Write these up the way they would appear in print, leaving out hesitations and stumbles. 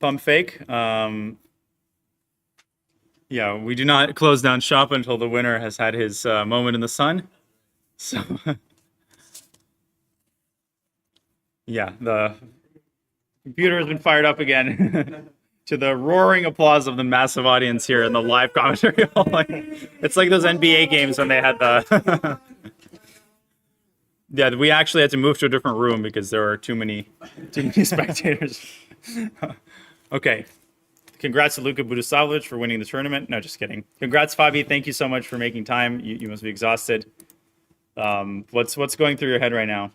pump fake. Yeah, we do not close down shop until the winner has had his moment in the sun. So, yeah, the computer has been fired up again to the roaring applause of the massive audience here in the live commentary hall. It's like those NBA games when they had the. Yeah, we actually had to move to a different room because there were too many spectators. Okay. Congrats to Luka Budisavljevic for winning the tournament. No, just kidding. Congrats, Fabi. Thank you so much for making time. You must be exhausted. What's going through your head right now?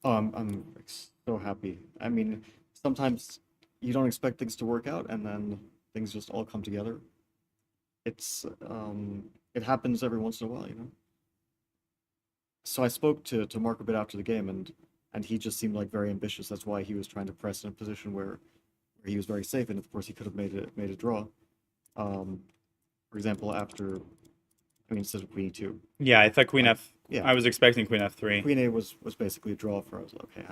So happy. I mean, sometimes you don't expect things to work out, and then things just all come together. It happens every once in a while, you know. So I spoke to Mark a bit after the game, and he just seemed like very ambitious. That's why he was trying to press in a position where he was very safe, and of course he could have made a draw. Um, for example, instead of Queen E2, Yeah, I thought Queen like F. yeah, I was expecting Queen F3. Queen A was basically a draw for. I was like, okay,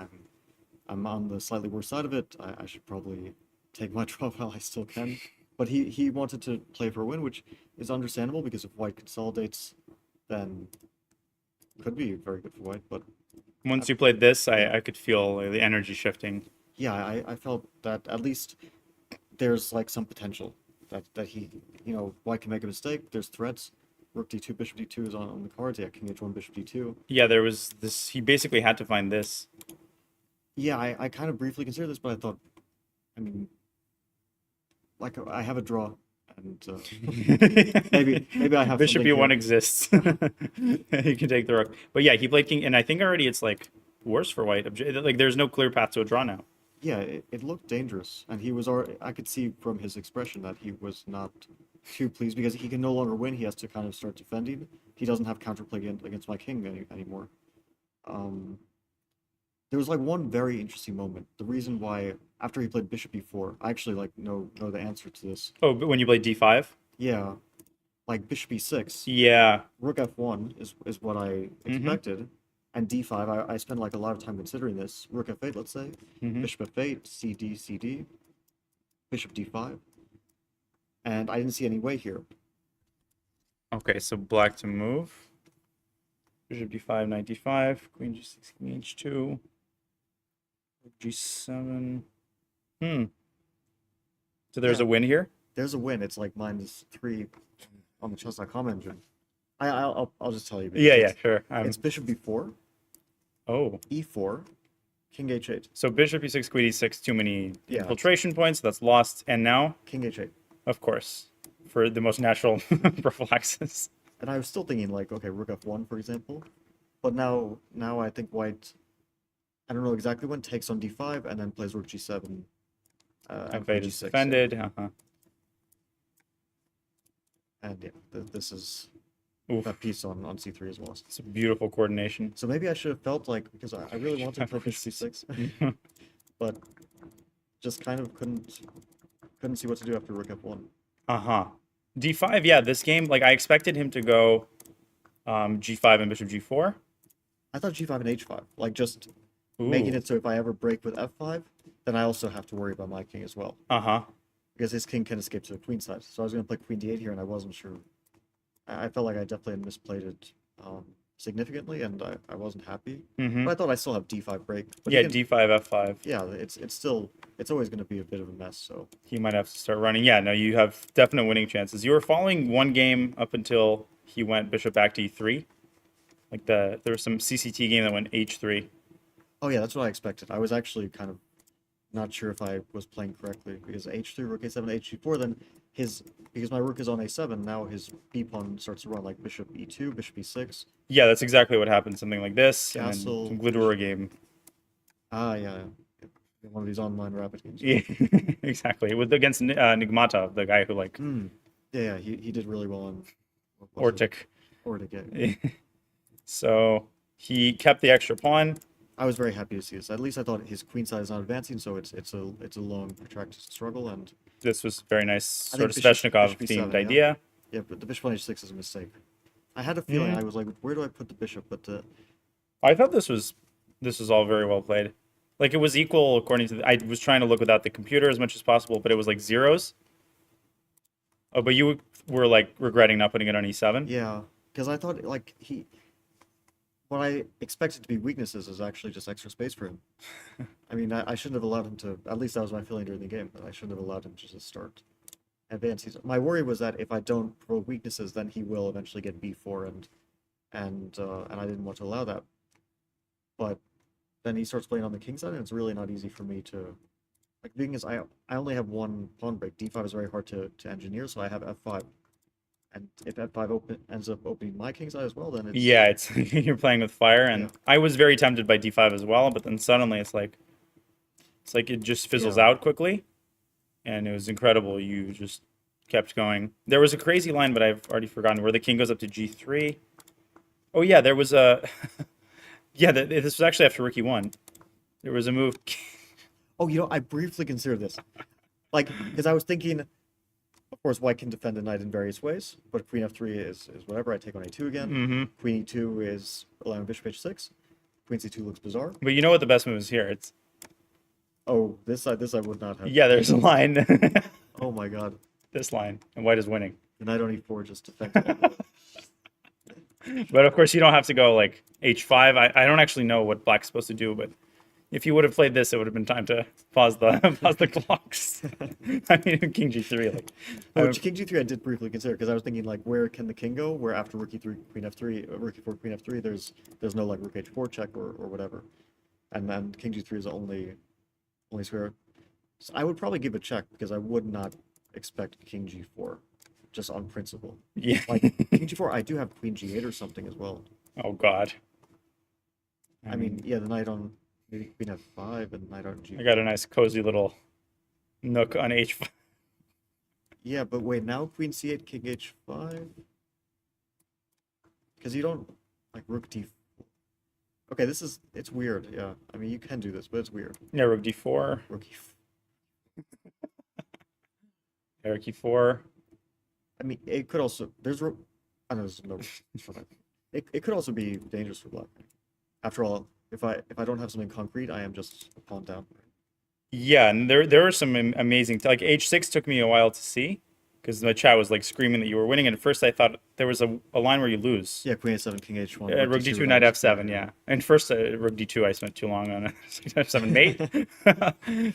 I'm on the slightly worse side of it. I should probably take my draw while I still can. But he wanted to play for a win, which is understandable because if White consolidates, then it could be very good for White. But I, Once you played this, yeah, I could feel the energy shifting. yeah, I felt that at least there's like some potential that he, White can make a mistake. There's threats. Rook D2, Bishop D2 is on the cards. Yeah, King H1, Bishop D2. Yeah, there was this. He basically had to find this. Yeah, I kind of briefly considered this, but I thought, I mean, like I have a draw, and maybe I have Bishop something here. E1 exists. He can take the rook. But yeah, he played king, and I think already it's like worse for white. Like there's no clear path to a draw now. Yeah, it looked dangerous, and he was already, I could see from his expression that he was not too pleased because he can no longer win. He has to kind of start defending. He doesn't have counterplay against my king anymore. Um, there was like one very interesting moment. The reason why after he played Bishop E4, I actually like know the answer to this. Oh, but when you played D5? Yeah, like Bishop E6, Yeah. Rook F1 is what I Mm-hmm. expected, and D5. I spent like a lot of time considering this. Rook F8, let's say, Mm-hmm. Bishop F8, CD, CD, Bishop D5, and I didn't see any way here. Okay, so black to move. Bishop D5, knight D5, Queen G6, King H2, G7. Hmm. So there's Yeah, a win here? there's a win. It's like -3 on the chess.com engine. I'll just tell you because Yeah, yeah, it's sure. it's Bishop B4, Oh. E4, King H8. So Bishop E6, Queen E6, too many Yeah, infiltration points. That's lost. And now, King H8. of course, for the most natural prophylaxis. And I was still thinking like, okay, Rook F1, for example. But now I think White, I don't know exactly when, takes on D5 and then plays Rook G7 and Queen F8 is G6. Yeah. defended. Uh-huh. And yeah, this is that Oof. piece on C3 is lost. It's a beautiful coordination. So maybe I should have felt like, because I really wanted to play Bishop C6, but just kind of couldn't see what to do after Rook F1. Uh-huh. D5, yeah, this game, like I expected him to go G5 and Bishop G4. I thought G5 and H5, like just making Ooh. it so if I ever break with F5, then I also have to worry about my king as well. Uh-huh. Because his king can escape to the queen side. So I was going to play Queen D8 here, and I wasn't sure. I felt like I definitely had misplayed it significantly, and I wasn't happy. Mm-hmm. But I thought I still have D5 break. But Yeah, even, D5, F5. yeah, it's always going to be a bit of a mess. So He might have to start running. Yeah, no, you have definite winning chances. You were following one game up until he went bishop back to E3. Like there was some CCT game that went H3. oh yeah, that's what I expected. I was actually kind of not sure if I was playing correctly because H3, Rook A7, H4, then because my Rook is on A7, now his B pawn starts to run like Bishop E2, Bishop E6, Yeah, that's exactly what happened. Something like this, and then Castle, some Glidura game. yeah. One of these online rapid games. Yeah, exactly. With against Nigmata, the guy who like Yeah, he did really well on what was it? Ortic. Ortic, yeah. So he kept the extra pawn. I was very happy to see this. At least I thought his queen side is not advancing, so it's a long protracted struggle, and This was very nice, I sort think of Bishop Sveshnikov themed E7, yeah. idea. Yeah, but the bishop on H6 is a mistake. I had a feeling, Mm. I was like, where do I put the bishop? But I thought this was all very well played. Like it was equal according to I was trying to look without the computer as much as possible, but it was like zeros. Oh, but you were like regretting not putting it on E7? Yeah, because I thought like what I expected to be weaknesses is actually just extra space for him. I mean, I shouldn't have allowed him to. At least that was my feeling during the game. That I shouldn't have allowed him to just start advance. My worry was that if I don't provoke weaknesses, then he will eventually get B4, and I didn't want to allow that. But then he starts playing on the king side, and it's really not easy for me to. Like, the thing is, I only have one pawn break. D5 is very hard to engineer, so I have F5. And if F5 ends up opening my king side as well, then it's Yeah, it's you're playing with fire, yeah, and I was very tempted by D5 as well, but then suddenly it's like it just fizzles yeah. out quickly, and it was incredible. You just kept going. There was a crazy line, but I've already forgotten where the king goes up to G3. Oh yeah, there was a yeah. This was actually after Rook E1. There was a move. Oh, I briefly considered this, like, because I was thinking, of course, white can defend a knight in various ways, but queen F3 is whatever. I take on A2 again. Hmm. Queen E2 is allowing bishop H6. Queen C2 looks bizarre. But you know what the best move is here? It's Oh, this I would not have. yeah. There's a line. Oh my God, This line, and white is winning. the knight on E4 just defended all the way. But of course, you don't have to go like H5. I don't actually know what black's supposed to do, but if you would have played this, it would have been time to pause the pause the clocks. I mean, King G3. Like, Which King G3 I did briefly consider because I was thinking like where can the king go? Where after Rook E3, Queen F3, Rook E4, Queen F3, there's no like Rook H4 check or whatever, and then King G3 is the only square. So I would probably give a check because I would not expect King G4, just on principle. yeah. Like King G4, I do have Queen G8 or something as well. Oh God. I mean, yeah, the knight on maybe Queen F5 and knight on I G. got a nice cozy little nook on H5. Yeah, but wait, now Queen C8, King H5, because you don't like Rook D. Okay, it's weird. Yeah, I mean you can do this, but it's weird. Yeah, Rook D4, Rook Rook E4. I mean, it could also I know there's no. It could also be dangerous for black. After all, if I don't have something concrete, I am just a pawn down. Yeah, and there were some amazing like H6 took me a while to see because my chat was like screaming that you were winning, and at first I thought there was a line where you lose. Yeah, Queen A7, King H1. Rook D2, Knight F7, yeah. And first, Rook D2, I spent too long on F7 mate.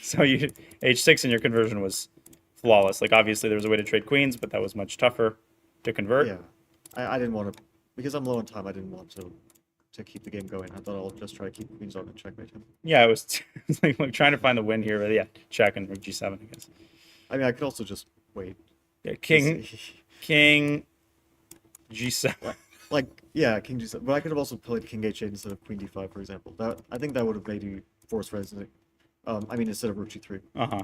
So you H6 and your conversion was flawless. Like obviously there was a way to trade queens, but that was much tougher to convert. Yeah, I didn't want to because I'm low on time. I didn't want to keep the game going. I thought I'll just try to keep queens on and checkmate him. Yeah, it was, it was like trying to find the win here, but yeah, check and Rook G7, I guess. I mean, I could also just wait. Yeah, King G7. Like, yeah, King G7. But I could have also played King H8 instead of Queen D5, for example. I think that would have made you force resonate. I mean, instead of Rook G3. Uh-huh.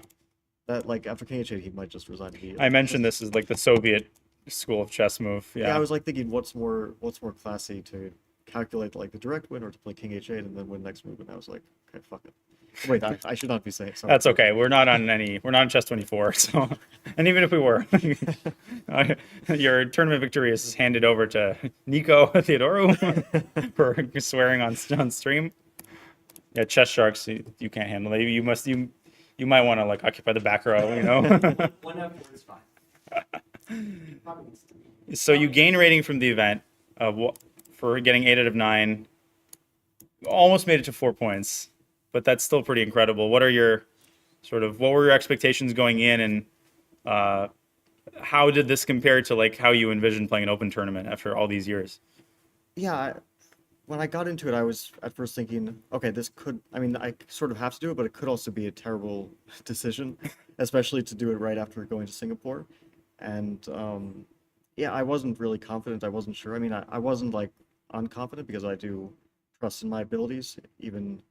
That like after King H8, he might just resign to be. I mentioned this as like the Soviet school of chess move. Yeah, Yeah. I was like thinking, what's more classy to calculate like the direct win or to play King H8 and then win next move? And I was like, okay, fuck it. Wait, I should not be saying. Sorry. That's okay. We're not on chess 24. So, and even if we were, your tournament victory is handed over to Nico Theodoru for swearing on stream. Yeah, chess sharks, you can't handle it. You might want to like occupy the back row, you know. 1F4 is fine. So you gain rating from the event for getting 8 out of 9. Almost made it to 4 points, but that's still pretty incredible. What were your expectations going in, and how did this compare to like how you envisioned playing an open tournament after all these years? Yeah, when I got into it, I was at first thinking, okay, this could, I mean, I sort of have to do it, but it could also be a terrible decision, especially to do it right after going to Singapore. And yeah, I wasn't really confident. I wasn't sure. I mean, I wasn't like unconfident because I do trust in my abilities, even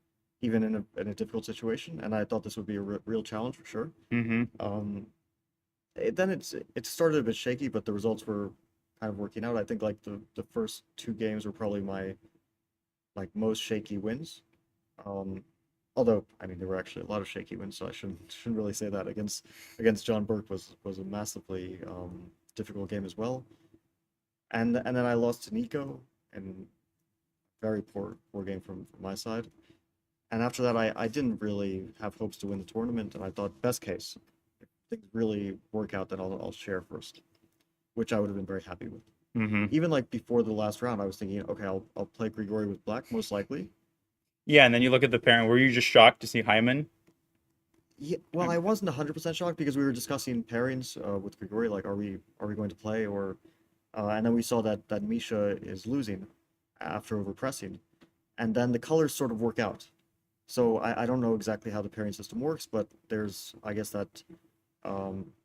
in a difficult situation. And I thought this would be a real challenge for sure. Mm-hmm. Then it started a bit shaky, but the results were kind of working out. I think like the first 2 games were probably my like most shaky wins. Although I mean there were actually a lot of shaky wins, so I shouldn't really say that. Against John Burke was a massively difficult game as well. And then I lost to Nico, and very poor game from my side. And after that, I didn't really have hopes to win the tournament, and I thought best case, if things really work out, then I'll share first, which I would have been very happy with. Hmm. Even like before the last round, I was thinking, okay, I'll play Grigori with black most likely. Yeah, and then you look at the pairing. Were you just shocked to see Hyman? Yeah, well, I wasn't 100% shocked because we were discussing pairings with Grigori, like are we going to play or and then we saw that Misha is losing after overpressing, and then the colors sort of work out. So I don't know exactly how the pairing system works, but there's I guess that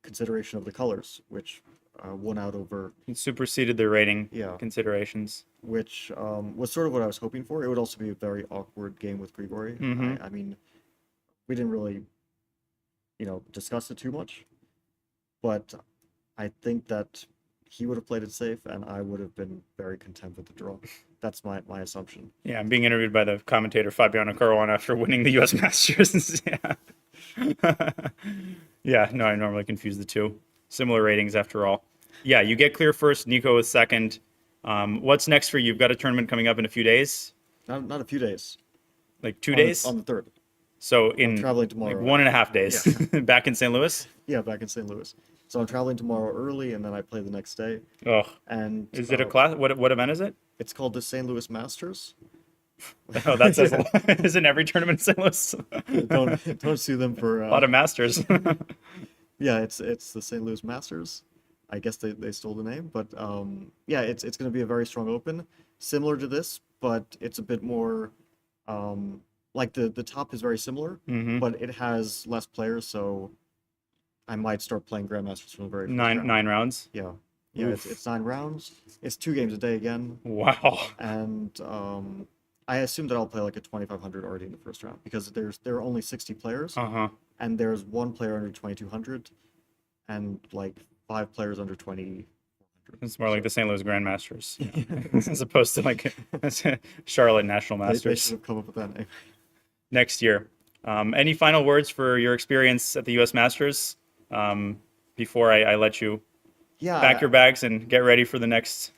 consideration of the colors, which won out over It superseded the rating yeah, considerations. which was sort of what I was hoping for. It would also be a very awkward game with Grigori. Hmm. I mean, we didn't really discuss it too much, but I think that he would have played it safe, and I would have been very content with the draw. That's my assumption. Yeah, I'm being interviewed by the commentator Fabiano Caruana after winning the U.S. Masters. Yeah. Yeah, no, I normally confuse the two. Similar ratings after all. Yeah, you get clear first. Nico is second. What's next for you? You've got a tournament coming up in a few days, Not a few days. like 2 On days. on the third. So I'm in traveling like tomorrow. 1.5 days, back in St. Louis. Yeah, back in St. Louis. So I'm traveling tomorrow early, and then I play the next day. Oh, And is it a class? What event is it? it's called the St. Louis Masters. Oh, that says a lot. Isn't every tournament in St. Louis? Don't sue them for A lot of Masters. yeah, it's the St. Louis Masters. I guess they stole the name, but yeah, it's going to be a very strong open, similar to this, but it's a bit more like the top is very similar, Hmm. but it has less players, so I might start playing Grandmasters from the very first round. Nine rounds. Yeah, yeah, Oof. it's 9 rounds. It's 2 games a day again, Wow. and I assume that I'll play like a 2500 already in the first round because there are only 60 players, Uh-huh. and there's one player under 2200, and like 5 players under 20. It's more like the St. Louis Grandmasters, as opposed to like Charlotte National They Masters should have come up with that name. next year. Any final words for your experience at the U.S. Masters before I let you Yeah, pack your bags and get ready for the next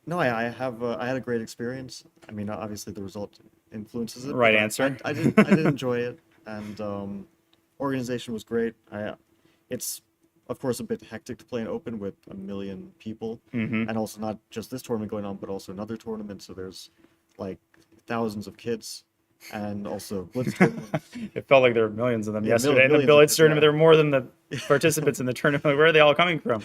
no, I had a great experience. I mean, obviously the result influences it. right but answer? I did enjoy it, and organization was great. It's of course a bit hectic to play an open with a million people, Hmm. and also not just this tournament going on, but also another tournament. So there's like thousands of kids, and also Blitz tournament. It felt like there were millions of them Yeah, yesterday. In the millions of Billiards kids, tournament, yeah. there were more than the participants in the tournament. Where are they all coming from?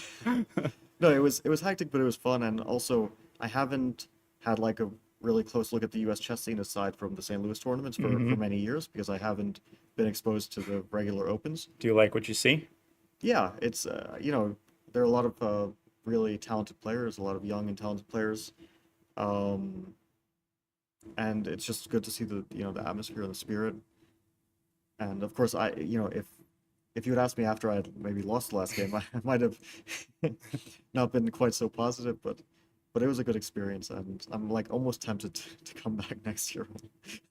No, it was hectic, but it was fun, and also I haven't had like a really close look at the U.S. chess scene aside from the St. Louis tournaments for many years because I haven't been exposed to the regular opens. Do you like what you see? Yeah, it's there are a lot of really talented players, a lot of young and talented players, um, and it's just good to see the atmosphere and the spirit. And of course, if you had asked me after I had maybe lost the last game, I might have not been quite so positive, but it was a good experience, and I'm like almost tempted to come back next year.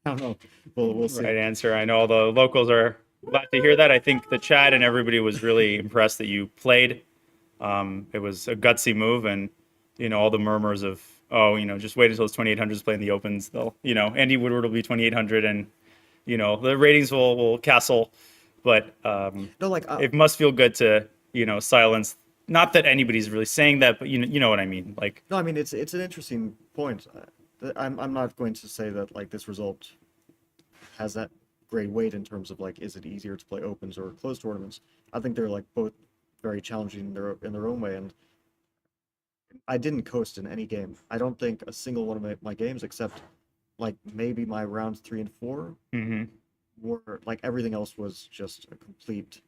I don't know. We'll see. Right answer. I know all the locals are glad to hear that. I think the chat and everybody was really impressed that you played. It was a gutsy move, and all the murmurs of just wait until it's 2800s playing the opens. They'll Andy Woodward will be 2800, and the ratings will castle, but No, like it must feel good to silence. Not that anybody's really saying that, but you know what I mean. Like no, I mean it's an interesting point. I'm not going to say that like this result has that great weight in terms of like is it easier to play opens or closed tournaments. I think they're like both very challenging in their own way, and I didn't coast in any game. I don't think a single one of my games, except like maybe my rounds 3 and 4, mhm. were like everything else was just a complete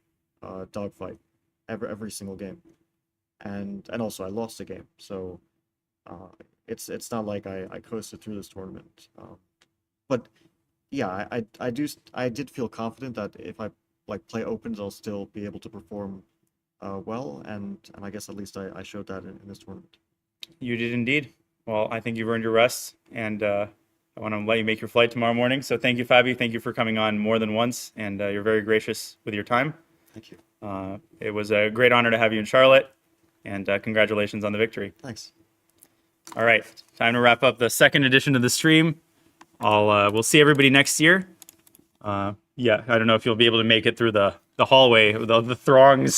dogfight. Every single game, and also I lost a game, so uh, it's not like I coasted through this tournament. But yeah, I did feel confident that if I like play opens, I'll still be able to perform well, and I guess at least I showed that in this tournament. You did indeed. Well, I think you've earned your rest, and I want to let you make your flight tomorrow morning. So thank you, Fabi. Thank you for coming on more than once, and you're very gracious with your time. Thank you. It was a great honor to have you in Charlotte, and congratulations on the victory. Thanks. All right, time to wrap up the second edition of the stream. We'll see everybody next year. Yeah, I don't know if you'll be able to make it through the hallway, the throngs